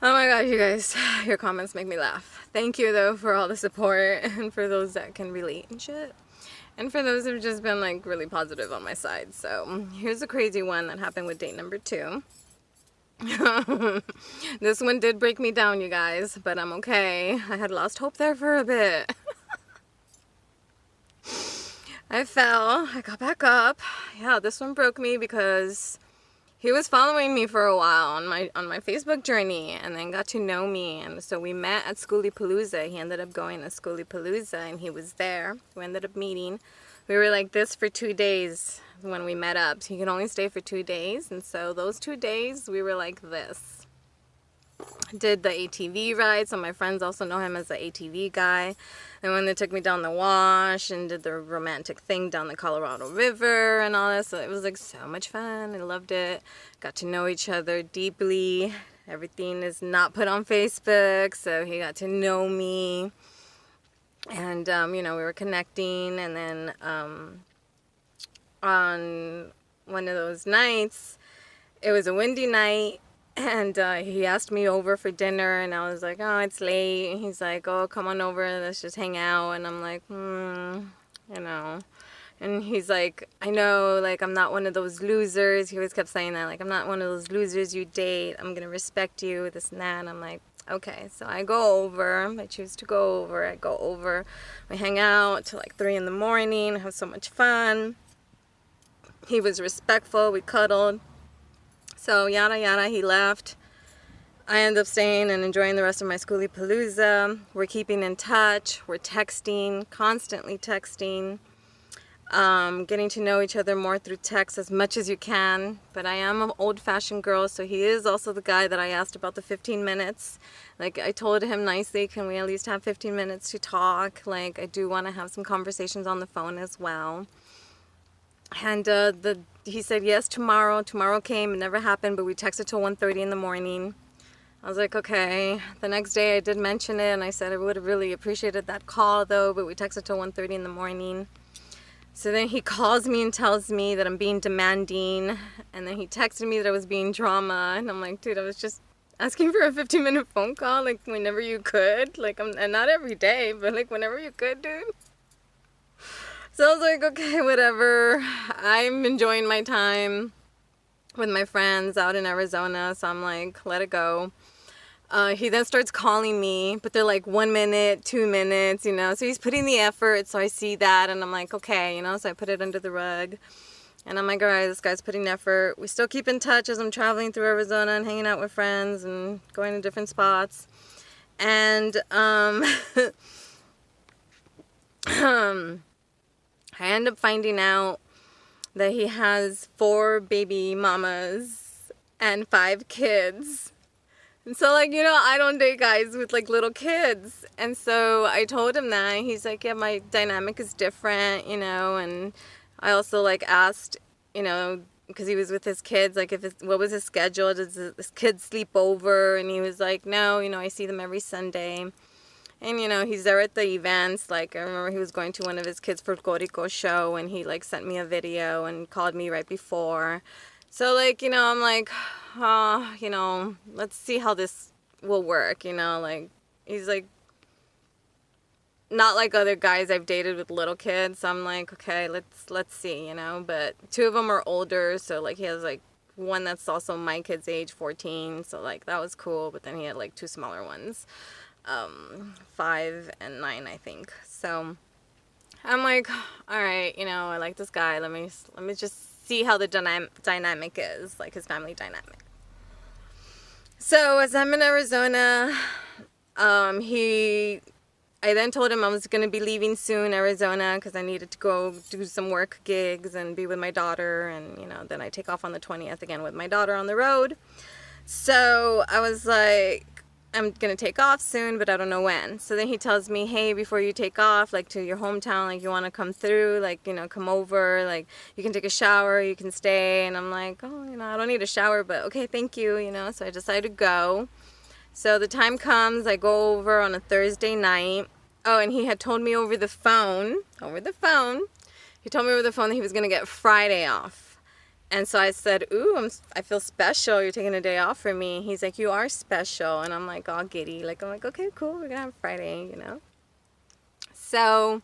Oh my gosh, you guys, your comments make me laugh. Thank you though for all the support and for those that can relate and shit. And for those who've just been like really positive on my side. So here's a crazy one that happened with date number 2. This one did break me down, you guys, but I'm okay. I had lost hope there for a bit. I fell, I got back up. Yeah, this one broke me because he was following me for a while on my Facebook journey and then got to know me. And so we met at Schoolipalooza. He ended up going to Schoolipalooza and he was there. We ended up meeting. We were like this for 2 days when we met up. So you can only stay for 2 days. And so those 2 days we were like this. Did the ATV ride, so my friends also know him as the ATV guy. And when they took me down the wash and did the romantic thing down the Colorado River and all that, so it was like so much fun. I loved it. Got to know each other deeply. Everything is not put on Facebook, so he got to know me. And you know, we were connecting, and then on one of those nights, it was a windy night. And he asked me over for dinner, and I was like, oh, it's late. And he's like, oh, come on over, let's just hang out. And I'm like, you know. And he's like, I know, like, I'm not one of those losers. He always kept saying that, like, I'm not one of those losers you date. I'm going to respect you, this and that. And I'm like, okay. So I go over. I choose to go over. I go over. We hang out till like 3 in the morning, have so much fun. He was respectful. We cuddled. So yada yada, he left. I ended up staying and enjoying the rest of my Schoolipalooza. We're keeping in touch. We're texting, constantly texting. Getting to know each other more through text as much as you can. But I am an old-fashioned girl, so he is also the guy that I asked about the 15 minutes. Like, I told him nicely, can we at least have 15 minutes to talk? Like, I do want to have some conversations on the phone as well. And he said yes tomorrow. Tomorrow came, it never happened, but we texted till 1:30 in the morning. I was like, okay. The next day I did mention it, and I said I would have really appreciated that call though, but we texted till 1:30 in the morning. So then he calls me and tells me that I'm being demanding, and then he texted me that I was being drama, and I'm like, dude, I was just asking for a 15-minute phone call, like whenever you could, like, and not every day, but like whenever you could, dude. So I was like, okay, whatever. I'm enjoying my time with my friends out in Arizona, so I'm like, let it go. He then starts calling me, but they're like 1 minute, 2 minutes, you know. So he's putting the effort, so I see that, and I'm like, okay, you know. So I put it under the rug, and I'm like, all right, this guy's putting effort. We still keep in touch as I'm traveling through Arizona and hanging out with friends and going to different spots. And I end up finding out that he has 4 baby mamas and 5 kids. And so, like, you know, I don't date guys with, like, little kids. And so I told him that. And he's like, yeah, my dynamic is different, you know. And I also, like, asked, you know, because he was with his kids, like, what was his schedule? Does his kids sleep over? And he was like, no, you know, I see them every Sunday. And, you know, he's there at the events. Like, I remember he was going to one of his kids' folklorico show, and he, like, sent me a video and called me right before. So, like, you know, I'm like, you know, let's see how this will work, you know. Like, he's, like, not like other guys I've dated with little kids. So I'm like, okay, let's see, you know. But 2 of them are older, so, like, he has, like, one that's also my kid's age, 14. So, like, that was cool. But then he had, like, 2 smaller ones. 5 and 9, I think. So I'm like, all right, you know, I like this guy. Let me just see how the dynamic is, like his family dynamic. So as I'm in Arizona, I then told him I was going to be leaving soon Arizona because I needed to go do some work gigs and be with my daughter, and you know, then I take off on the 20th again with my daughter on the road. So I was like, I'm going to take off soon, but I don't know when. So then he tells me, hey, before you take off, like, to your hometown, like, you want to come through, like, you know, come over, like, you can take a shower, you can stay. And I'm like, oh, you know, I don't need a shower, but okay, thank you, you know. So I decided to go. So the time comes, I go over on a Thursday night. Oh, and he had told me over the phone, he told me over the phone that he was going to get Friday off. And so I said, ooh, I feel special. You're taking a day off for me. He's like, you are special. And I'm like, all giddy. Like, I'm like, okay, cool. We're going to have Friday, you know. So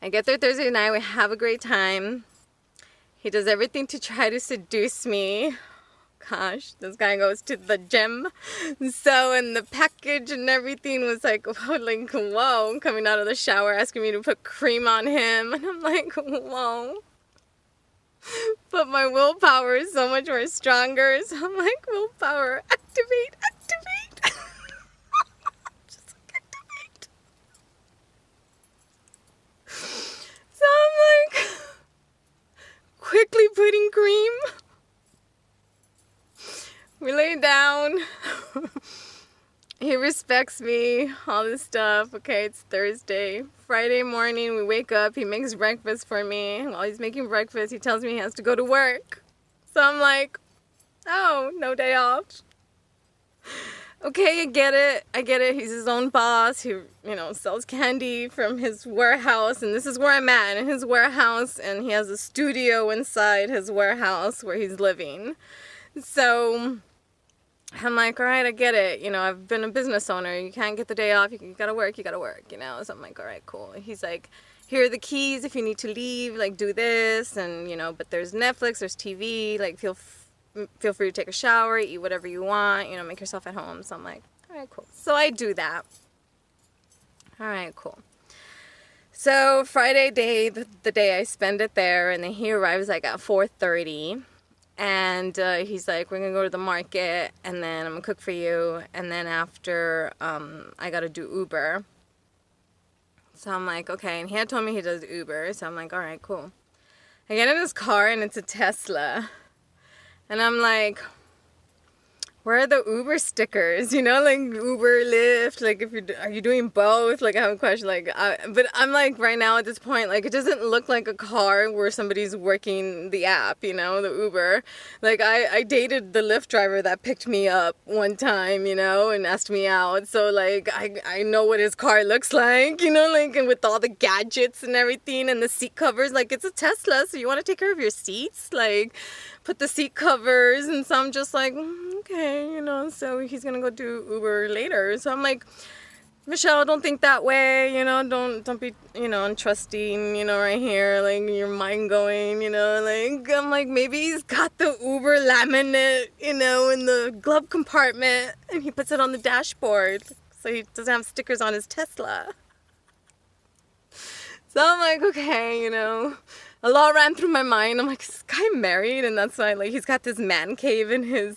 I get there Thursday night. We have a great time. He does everything to try to seduce me. Gosh, this guy goes to the gym. So, and the package and everything was like, whoa, coming out of the shower, asking me to put cream on him. And I'm like, whoa. But my willpower is so much more stronger. So I'm like, willpower, activate. Just like, activate. So I'm like, quickly putting cream. We lay down. He respects me, all this stuff. Okay, it's Thursday. Friday morning, we wake up. He makes breakfast for me. While he's making breakfast, he tells me he has to go to work. So I'm like, oh, no day off. Okay, I get it. He's his own boss. He, sells candy from his warehouse. And this is where I'm at, in his warehouse. And he has a studio inside his warehouse where he's living. So I'm like, all right, I get it. I've been a business owner. You can't get the day off. You gotta work. So I'm like, all right, cool. He's like, here are the keys if you need to leave. Like, do this. And, but there's Netflix, there's TV. Like, feel free to take a shower, eat whatever you want. Make yourself at home. So I'm like, all right, cool. So I do that. All right, cool. So Friday day, the day I spend it there. And then he arrives like at 4:30. And he's like, we're going to go to the market, and then I'm going to cook for you. And then after, I got to do Uber. So I'm like, okay. And he had told me he does Uber. So I'm like, all right, cool. I get in his car, and it's a Tesla. And I'm like, where are the Uber stickers? Like Uber, Lyft, like are you doing both? Like I have a question, but I'm like right now at this point, like it doesn't look like a car where somebody's working the app, the Uber. Like I dated the Lyft driver that picked me up one time, and asked me out. So like I know what his car looks like, and with all the gadgets and everything and the seat covers, like it's a Tesla, so you want to take care of your seats, like put the seat covers. And so I'm just like, okay, so he's gonna go do Uber later. So I'm like, Michelle, don't think that way, don't be, untrusting, right here, like your mind going, like I'm like, maybe he's got the Uber laminate, in the glove compartment, and he puts it on the dashboard so he doesn't have stickers on his Tesla. So I'm like, okay, a lot ran through my mind. I'm like, is this guy married? And that's why, like, he's got this man cave in his,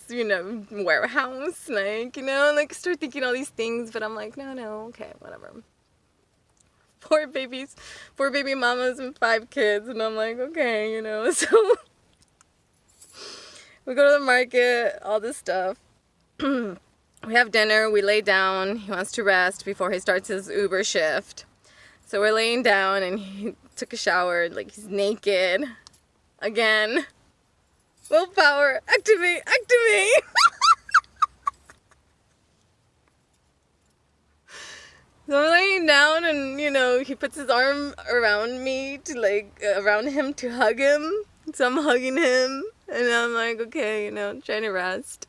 warehouse. Like, start thinking all these things. But I'm like, no, okay, whatever. Four baby mamas and 5 kids. And I'm like, okay, So we go to the market, all this stuff. We have dinner. We lay down. He wants to rest before he starts his Uber shift. So we're laying down, and he took a shower, like he's naked. Again. Willpower, activate. So I'm laying down, and, he puts his arm around me around him to hug him. So I'm hugging him, and I'm like, okay, trying to rest.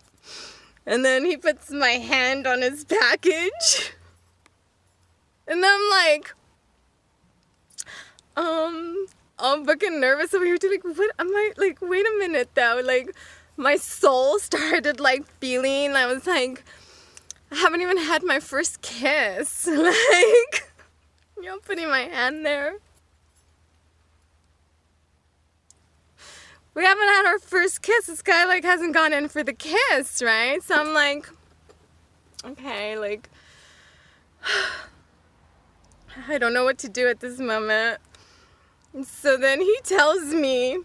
And then he puts my hand on his package. And I'm like, I'm fucking nervous over here too. Like, what am I, like, wait a minute though. Like, my soul started, like, feeling, I was like, I haven't even had my first kiss. Like, putting my hand there. We haven't had our first kiss. This guy, like, hasn't gone in for the kiss, right? So I'm like, okay, like, I don't know what to do at this moment. So then he tells me,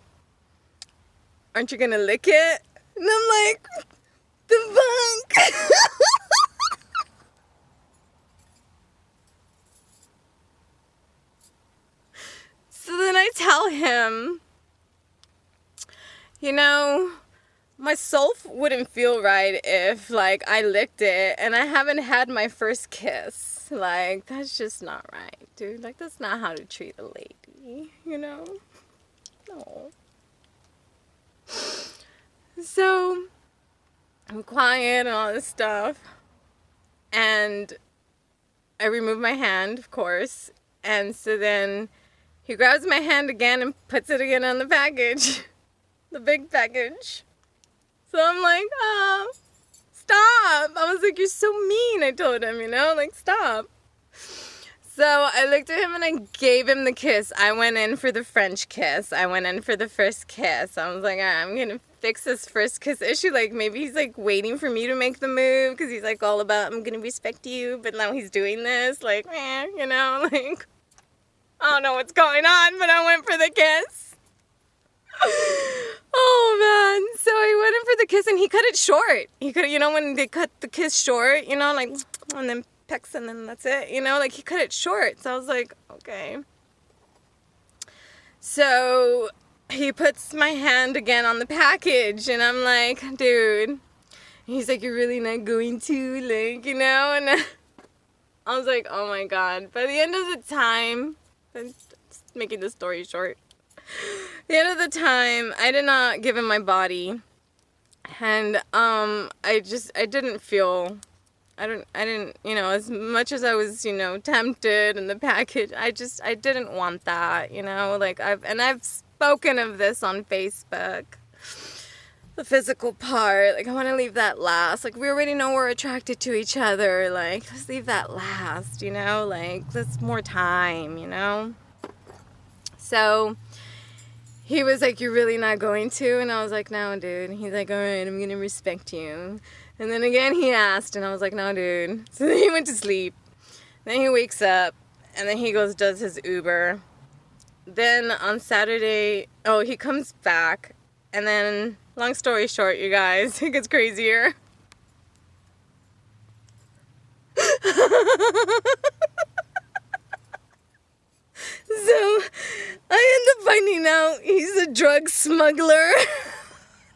aren't you gonna lick it? And I'm like, the fuck? So then I tell him, my soul wouldn't feel right if, like, I licked it and I haven't had my first kiss. Like, that's just not right, dude. Like, that's not how to treat a lady, No. So I'm quiet and all this stuff. And I remove my hand, of course. And so then he grabs my hand again and puts it again on the package. The big package. So I'm like, oh, stop. I was like, you're so mean, I told him, like, stop. So I looked at him and I gave him the kiss. I went in for the French kiss. I went in for the first kiss. I was like, all right, I'm going to fix this first kiss issue. Like, maybe he's, like, waiting for me to make the move because he's, like, all about, I'm going to respect you. But now he's doing this. Like, like, I don't know what's going on, but I went for the kiss. Oh, man. So I went in for the kiss and he cut it short. He cut, when they cut the kiss short, like, and then pecks and then that's it, like he cut it short. So I was like, okay. So he puts my hand again on the package and I'm like, dude. He's like, you're really not going to, like, and I was like, oh my God. By the end of the time, just making the story short, the end of the time, I did not give him my body. And I didn't feel, I didn't, as much as I was, tempted in the package, I didn't want that, like I've spoken of this on Facebook, the physical part, like I want to leave that last, like we already know we're attracted to each other, like let's leave that last, like let's more time, So he was like, you're really not going to? And I was like, no, dude. And he's like, all right, I'm going to respect you. And then again he asked, and I was like, no, dude. So then he went to sleep. Then he wakes up, and then he goes, does his Uber. Then on Saturday, he comes back. And then, long story short, you guys, it gets crazier. So, I end up finding out he's a drug smuggler.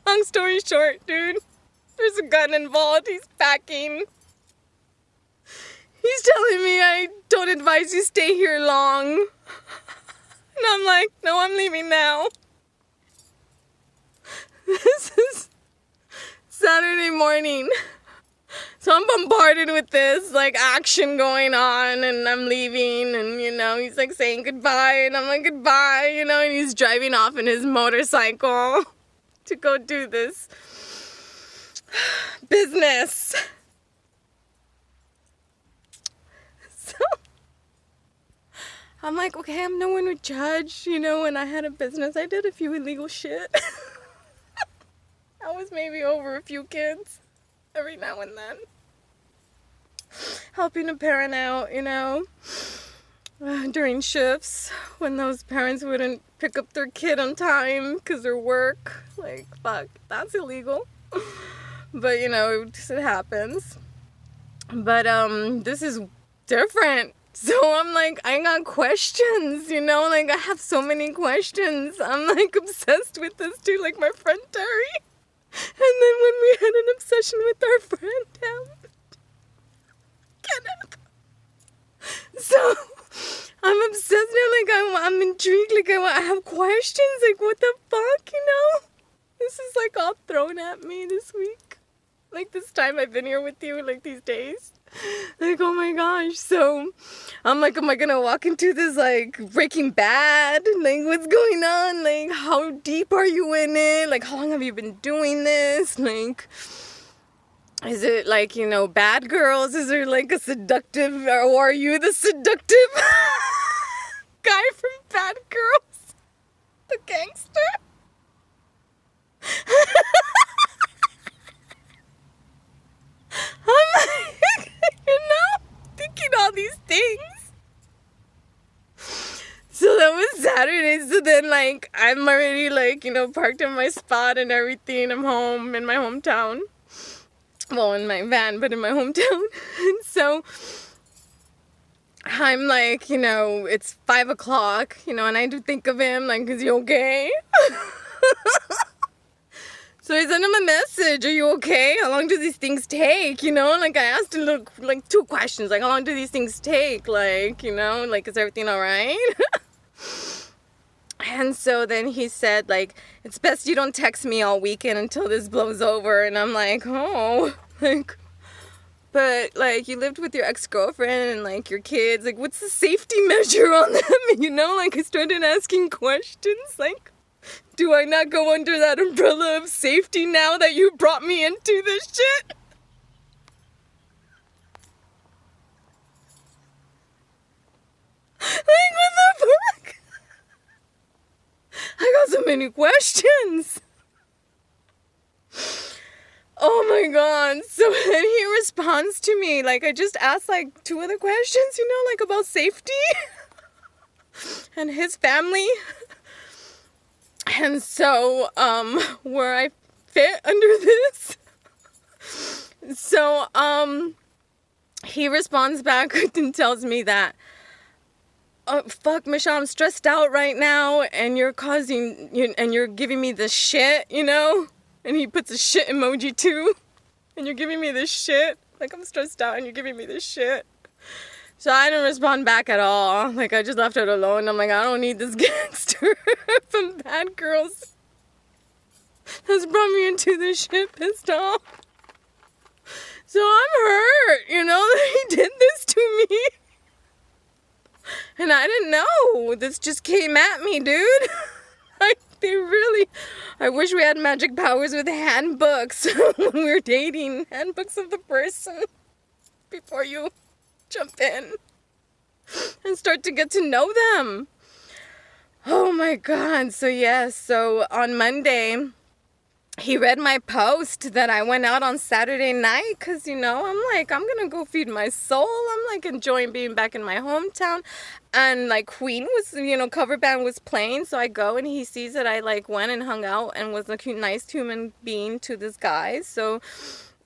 Long story short, dude. There's a gun involved. He's packing. He's telling me I don't advise you stay here long. And I'm like, no, I'm leaving now. This is Saturday morning. So I'm bombarded with this, like, action going on, and I'm leaving, and, he's, like, saying goodbye, and I'm like, goodbye, and he's driving off in his motorcycle to go do this business. So I'm like, okay, I'm no one would judge, when I had a business, I did a few illegal shit. I was maybe over a few kids every now and then. Helping a parent out, during shifts when those parents wouldn't pick up their kid on time because their work. Like, fuck, that's illegal. But, it happens. But, this is different. So I'm like, I got questions, like I have so many questions. I'm like obsessed with this too, like my friend Terry. And then when we had an obsession with our friend Kenneth. So I'm obsessed now, like I'm intrigued, like I have questions, like what the fuck, This is like all thrown at me this week. Like this time I've been here with you, like these days. Like, oh my gosh. So I'm like, am I gonna walk into this like Breaking Bad? Like, what's going on? Like, how deep are you in it? Like, how long have you been doing this? Like, is it like, Bad Girls? Is there like a seductive, or are you the seductive guy from Bad Girls? The gangster? I'm like, thinking all these things. So that was Saturday. So then, like, I'm already, like, parked in my spot and everything. I'm home in my hometown. Well, in my van, but in my hometown. And so I'm like, it's 5 o'clock, and I do think of him, like, is he okay? So I sent him a message, are you okay? How long do these things take? Like I asked him like 2 questions, like how long do these things take? Like, like is everything all right? And so then he said, like, it's best you don't text me all weekend until this blows over. And I'm like, oh, like, but, like, you lived with your ex-girlfriend and, like, your kids. Like, what's the safety measure on them? You know, like, I started asking questions, like, do I not go under that umbrella of safety now that you brought me into this shit? Like, what the fuck? I got so many questions. Oh my god. So then he responds to me. Like, I just asked like 2 other questions, you know, like about safety and his family. And so, where I fit under this. So, he responds back and tells me that, oh, fuck, Michelle, I'm stressed out right now, and you're giving me this shit, you know? And he puts a shit emoji too. And you're giving me this shit. Like, I'm stressed out and you're giving me this shit. So I didn't respond back at all. Like, I just left it alone. I'm like, I don't need this gangster from Bad Girls that's brought me into this shit pissed off. So I'm hurt, you know, that he did this to me. And I didn't know. This just came at me, dude. Like, I wish we had magic powers with handbooks when we were dating. Handbooks of the person before you jump in and start to get to know them. Oh my god. So yes, so on Monday, he read my post that I went out on Saturday night because, you know, I'm like, I'm going to go feed my soul. I'm like enjoying being back in my hometown. And like Queen was, you know, cover band was playing. So I go and he sees that I like went and hung out and was a nice human being to this guy. So,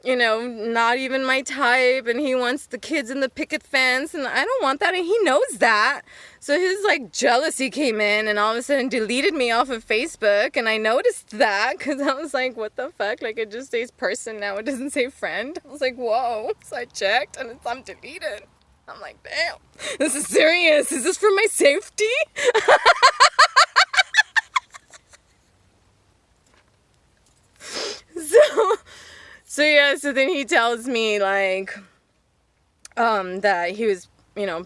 you know, not even my type. And he wants the kids in the picket fence. And I don't want that. And he knows that. So his like jealousy came in and all of a sudden deleted me off of Facebook. And I noticed that because I was like, what the fuck? Like, it just says person now. It doesn't say friend. I was like, whoa. So I checked and I'm deleted. I'm like, damn, this is serious. Is this for my safety? So yeah, so then he tells me like, that he was, you know,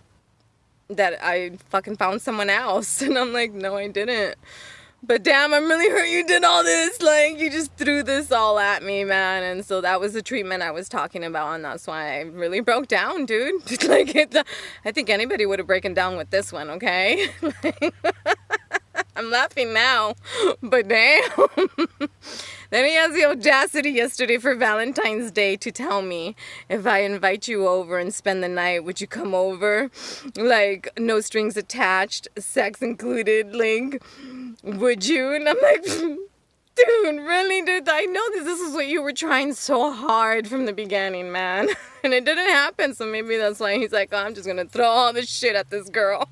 that I fucking found someone else. And I'm like, no, I didn't. But damn, I'm really hurt you did all this. Like, you just threw this all at me, man. And so that was the treatment I was talking about. And that's why I really broke down, dude. Like, I think anybody would have broken down with this one, okay? I'm laughing now. But damn. Then he has the audacity yesterday for Valentine's Day to tell me, if I invite you over and spend the night, would you come over? Like, no strings attached, sex included, like, would you? And I'm like, dude, really, dude? I know this is what you were trying so hard from the beginning, man. And it didn't happen, so maybe that's why he's like, oh, I'm just gonna throw all this shit at this girl.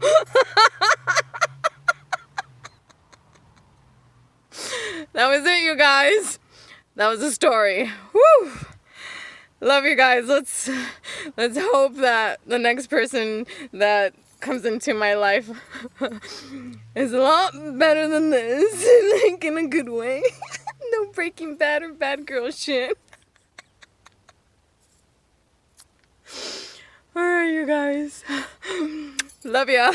That was it, you guys. That was the story. Woo! Love you guys. Let's hope that the next person that comes into my life is a lot better than this, like in a good way. No Breaking Bad or Bad Girl shit. Alright, you guys. Love ya.